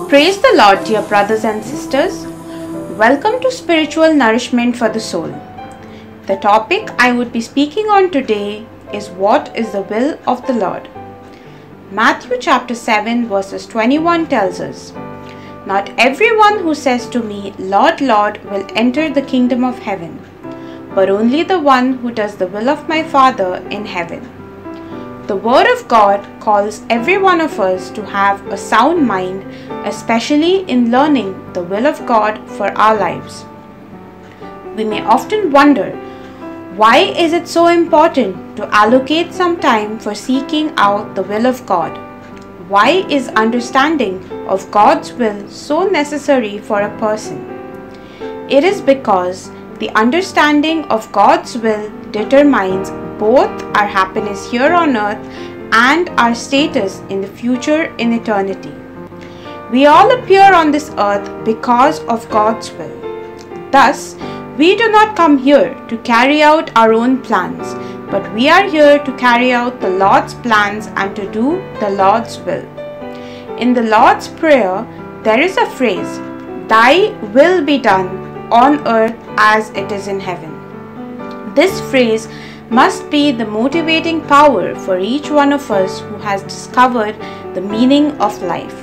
Praise the Lord, dear brothers and sisters. Welcome to Spiritual Nourishment for the Soul. The topic I would be speaking on today is what is the will of the Lord. Matthew chapter 7 verses 21 tells us, "Not everyone who says to me, 'Lord, Lord,' will enter the kingdom of heaven, but only the one who does the will of my Father in heaven." The Word of God calls every one of us to have a sound mind, especially in learning the will of God for our lives. We may often wonder, why is it so important to allocate some time for seeking out the will of God? Why is understanding of God's will so necessary for a person? It is because the understanding of God's will determines both our happiness here on earth and our status in the future in eternity. We all appear on this earth because of God's will. Thus, we do not come here to carry out our own plans, but we are here to carry out the Lord's plans and to do the Lord's will. In the Lord's Prayer, there is a phrase, "Thy will be done on earth as it is in heaven." This phrase must be the motivating power for each one of us who has discovered the meaning of life.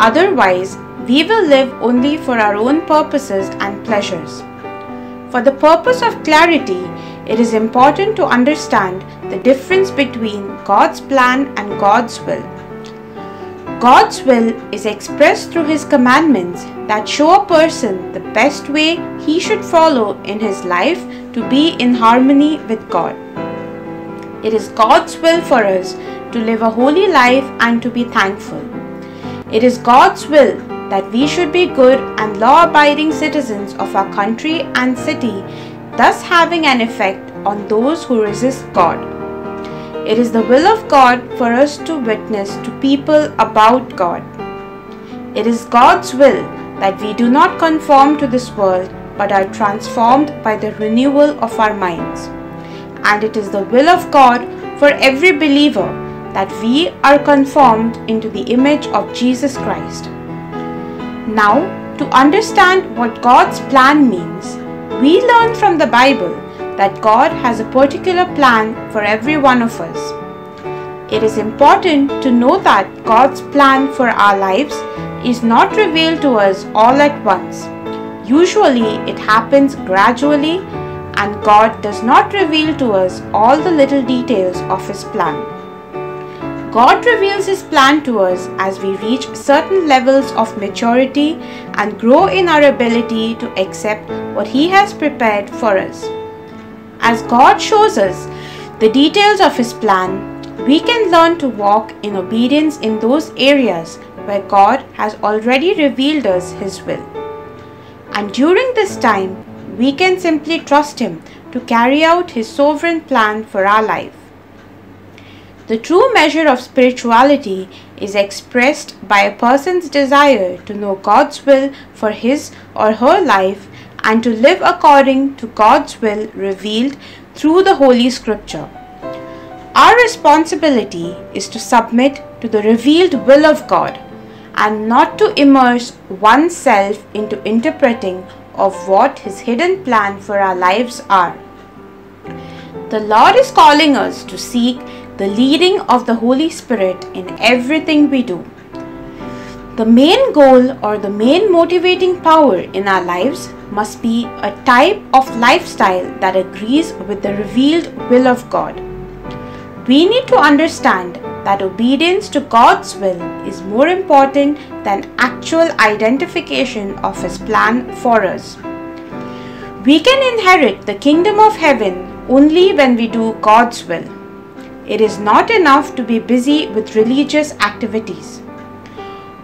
Otherwise, we will live only for our own purposes and pleasures. For the purpose of clarity, it is important to understand the difference between God's plan and God's will. God's will is expressed through His commandments that show a person the best way he should follow in his life to be in harmony with God. It is God's will for us to live a holy life and to be thankful. It is God's will that we should be good and law-abiding citizens of our country and city, thus having an effect on those who resist God. It is the will of God for us to witness to people about God. It is God's will that we do not conform to this world but are transformed by the renewal of our minds. And it is the will of God for every believer that we are conformed into the image of Jesus Christ. Now, to understand what God's plan means, we learn from the Bible that God has a particular plan for every one of us. It is important to know that God's plan for our lives is not revealed to us all at once. Usually, it happens gradually, and God does not reveal to us all the little details of His plan. God reveals His plan to us as we reach certain levels of maturity and grow in our ability to accept what He has prepared for us. As God shows us the details of His plan, we can learn to walk in obedience in those areas where God has already revealed us His will. And during this time, we can simply trust Him to carry out His sovereign plan for our life. The true measure of spirituality is expressed by a person's desire to know God's will for his or her life and to live according to God's will revealed through the Holy Scripture. Our responsibility is to submit to the revealed will of God and not to immerse oneself into interpreting of what His hidden plan for our lives are. The Lord is calling us to seek the leading of the Holy Spirit in everything we do. The main goal or the main motivating power in our lives must be a type of lifestyle that agrees with the revealed will of God. We need to understand that obedience to God's will is more important than actual identification of His plan for us. We can inherit the kingdom of heaven only when we do God's will. It is not enough to be busy with religious activities.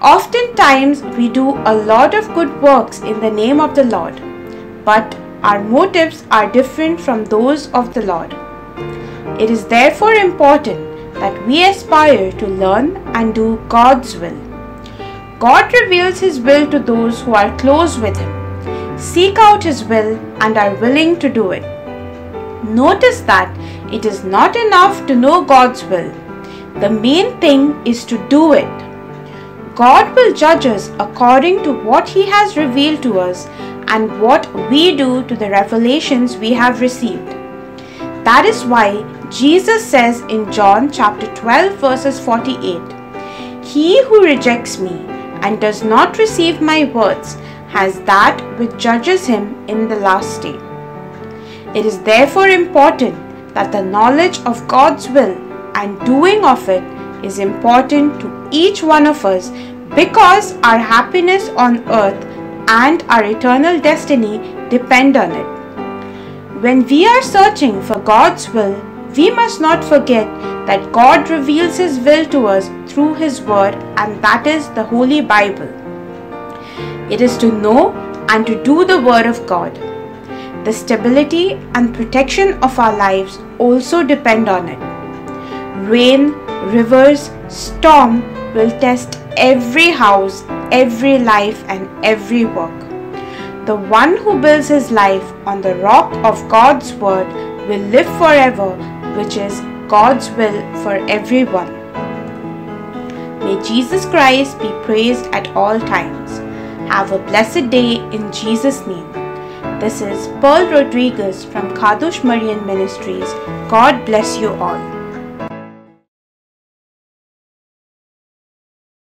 Oftentimes, we do a lot of good works in the name of the Lord, but our motives are different from those of the Lord. It is therefore important that we aspire to learn and do God's will. God reveals His will to those who are close with Him, seek out His will, and are willing to do it. Notice that it is not enough to know God's will. The main thing is to do it. God will judge us according to what He has revealed to us and what we do to the revelations we have received. That is why Jesus says in John chapter 12 verses 48, "He who rejects me and does not receive my words has that which judges him in the last day." It is therefore important that the knowledge of God's will and doing of it is important to each one of us, because our happiness on earth and our eternal destiny depend on it. When we are searching for God's will, we must not forget that God reveals His will to us through His Word, and that is the Holy Bible. It is to know and to do the Word of God. The stability and protection of our lives also depend on it. Rain, rivers, storm will test every house, every life, and every work. The one who builds his life on the rock of God's Word will live forever, which is God's will for everyone. May Jesus Christ be praised at all times. Have a blessed day in Jesus' name. This is Pearl Rodriguez from Kadosh Marian Ministries. God bless you all.